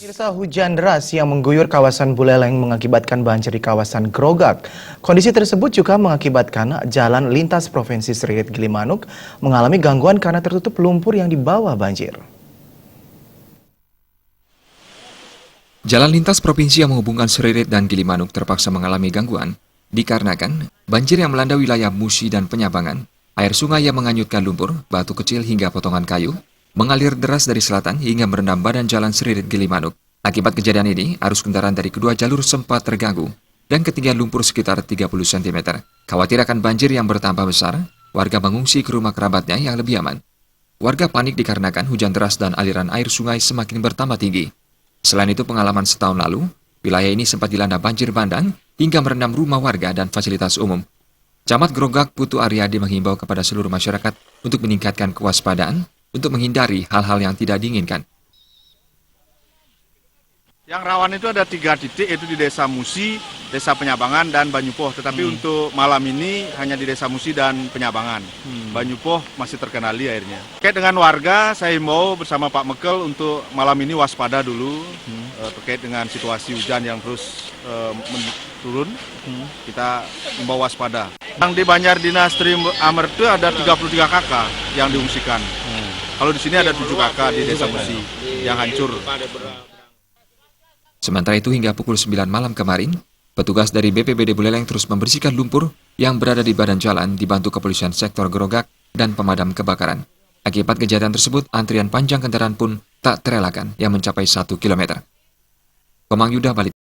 Pemirsa, hujan deras yang mengguyur kawasan Buleleng mengakibatkan banjir di kawasan Grogak. Kondisi tersebut juga mengakibatkan jalan lintas Provinsi Seririt Gilimanuk mengalami gangguan karena tertutup lumpur yang dibawa banjir. Jalan lintas provinsi yang menghubungkan Seririt dan Gilimanuk terpaksa mengalami gangguan dikarenakan banjir yang melanda wilayah Musi dan Penyabangan. Air sungai yang menganyutkan lumpur, batu kecil hingga potongan kayu mengalir deras dari selatan hingga merendam badan jalan Seririt Gilimanuk. Akibat kejadian ini, arus kendaraan dari kedua jalur sempat terganggu dan ketinggian lumpur sekitar 30 cm. Khawatir akan banjir yang bertambah besar, warga mengungsi ke rumah kerabatnya yang lebih aman. Warga panik dikarenakan hujan deras dan aliran air sungai semakin bertambah tinggi. Selain itu, pengalaman setahun lalu, wilayah ini sempat dilanda banjir bandang hingga merendam rumah warga dan fasilitas umum. Camat Grogak Putu Aryadi menghimbau kepada seluruh masyarakat untuk meningkatkan kewaspadaan untuk menghindari hal-hal yang tidak diinginkan. Yang rawan itu ada 3 titik, yaitu di Desa Musi, Desa Penyabangan, dan Banyupoh. Tetapi untuk malam ini hanya di Desa Musi dan Penyabangan. Banyupoh masih terkendali airnya. Terkait dengan warga, saya himbau bersama Pak Mekel untuk malam ini waspada dulu terkait dengan situasi hujan yang terus turun. Kita himbau waspada. Yang di Banjar Dinas Triamer itu ada 33 KK yang diungsikan. Kalau di sini ada 7 KK di Desa Musi yang hancur. Sementara itu hingga pukul 9 malam kemarin, petugas dari BPBD Buleleng terus membersihkan lumpur yang berada di badan jalan dibantu kepolisian sektor Grogak dan pemadam kebakaran. Akibat kejadian tersebut, antrian panjang kendaraan pun tak terelakkan yang mencapai 1 km. Komang Yuda balik.